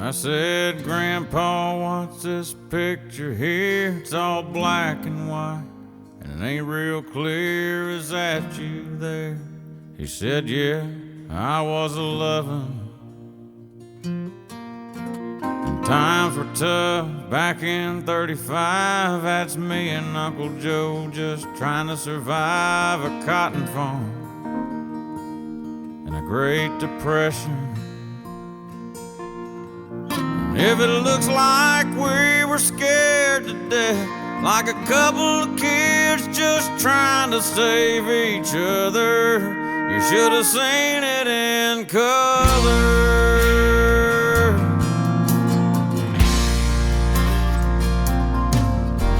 I said, Grandpa, what's this picture here? It's all black and white, and it ain't real clear. Is that you there? He said, yeah, I was 11. And times were tough back in 35. That's me and Uncle Joe just trying to survive a cotton farm and a Great Depression. If it looks like we were scared to death, like a couple of kids just trying to save each other, you should have seen it in color.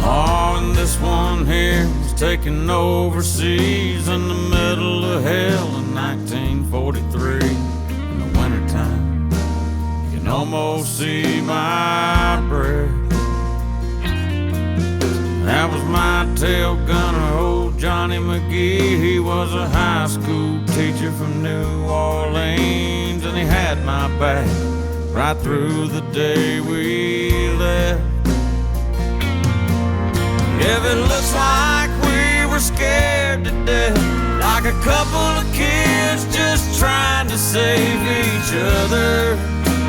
Oh, and this one here was taken overseas in the middle of hell in 1943 in the wintertime. Almost see my breath. That was my tail gunner, old Johnny McGee. He was a high school teacher from New Orleans, and he had my back right through the day we left. If it looks like we were scared to death, like a couple of kids just trying to save each other,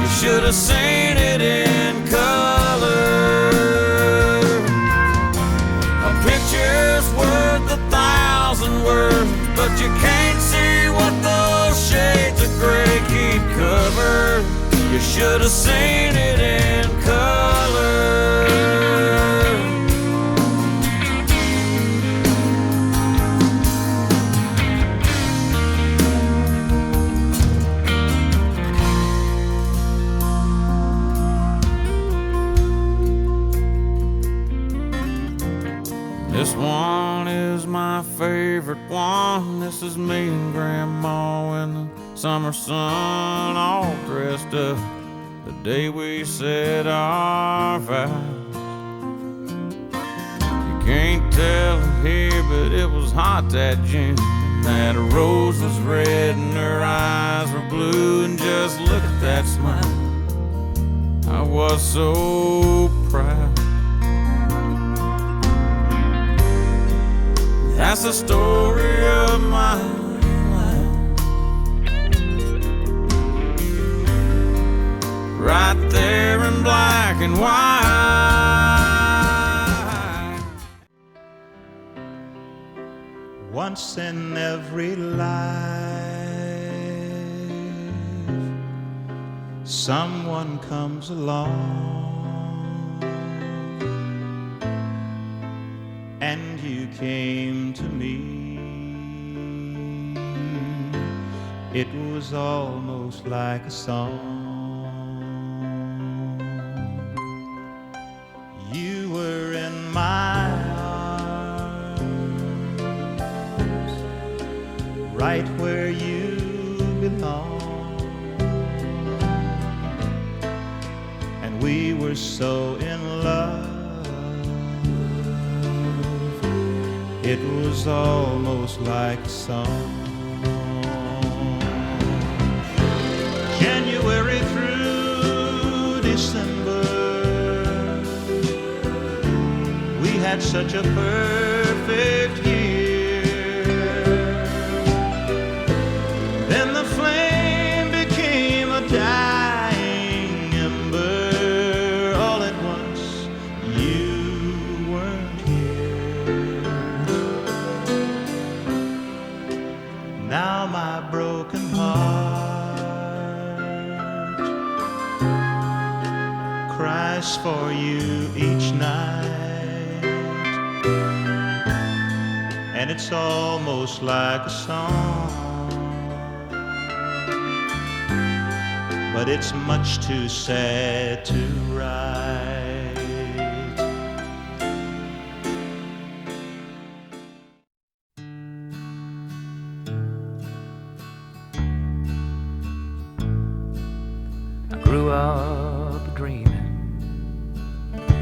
you should have seen it in color. A picture's worth 1,000 words, but you can't see what those shades of gray keep covered. You should have seen it in color. This one is my favorite one. This is me and Grandma in the summer sun, all dressed up the day we said our vows. You can't tell it here, but it was hot that June. That rose was red and her eyes were blue, and just look at that smile. I was so proud. That's the story of my life, right there in black and white. Once in every life, someone comes along and you came to me. It was almost like a song. You were in my arms, right where you belong, and we were so in love. It was almost like a song. January through December, we had such a perfect year. Then the flame became a dying ember. All at once, you weren't here. Now my broken heart cries for you each night, and it's almost like a song, but it's much too sad to write. Grew up dreaming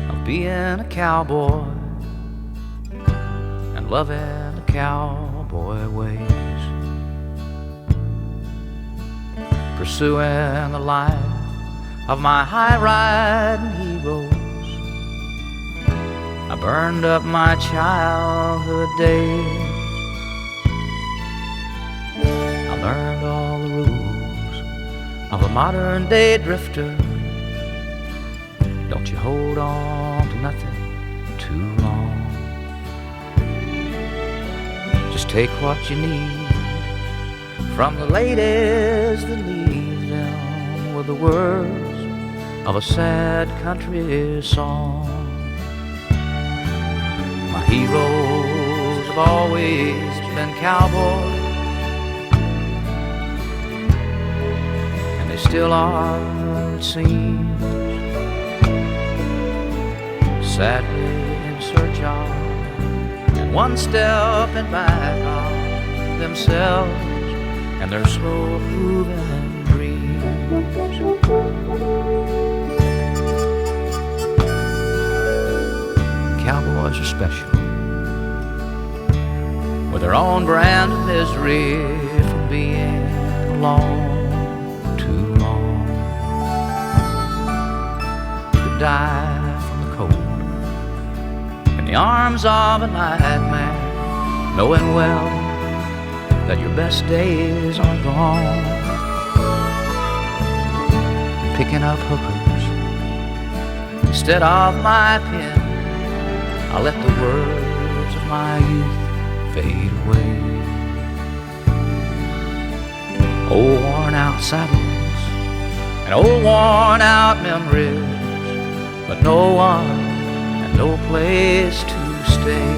of being a cowboy and loving the cowboy ways, pursuing the life of my high-riding heroes. I burned up my childhood days. I learned all the rules of a modern-day drifter. Don't you hold on to nothing too long. Just take what you need from the ladies that leave them with the words of a sad country song. My heroes have always been cowboys, and they still are, it seems, sadly in search of and one step in back of themselves and their slow-moving dreams. Cowboys are special, with their own brand of misery from being alone too long. You could die from the cold in the arms of a nightmare, knowing well that your best days are gone. Picking up hookers instead of my pen, I let the words of my youth fade away. Old worn out saddles and old worn out memories, but no one and no place to stay.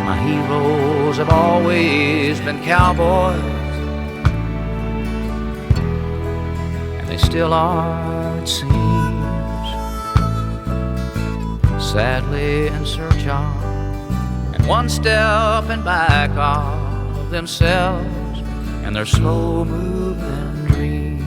My heroes have always been cowboys, and they still are, it seems, sadly in search of and one step in back of themselves and their slow-moving dreams.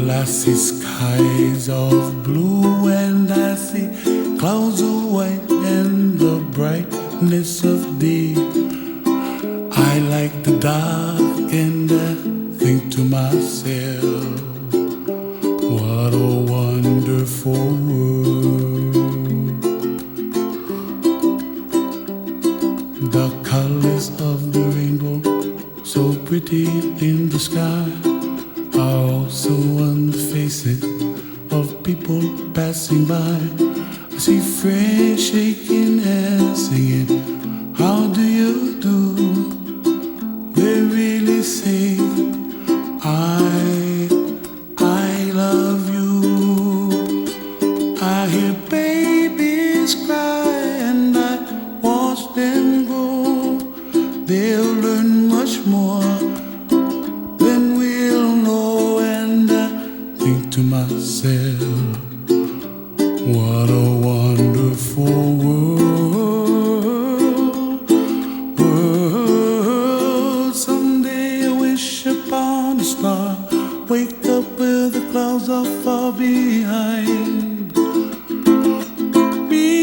I see skies of blue and I see clouds clouds are white and the brightness of day. I like the dark and I think to myself, what a wonderful world. The colors of the rainbow, so pretty in the sky, are also on the faces of people passing by. I see friends shaking and singing, how do you do? They really say, I love you. I hear babies cry and I watch them grow. They'll learn much more than we'll know, and I think to myself, what a wonderful world. Someday I wish upon a star, wake up where the clouds are far behind me,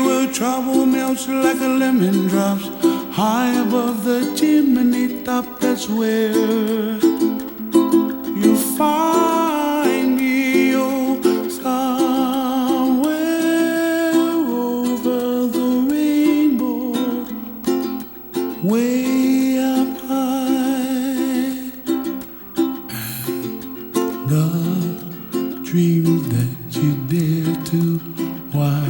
where trouble melts like a lemon drops high above the chimney top. That's where you find me, oh, somewhere over the rainbow, way up high. And the dreams that you dare to, why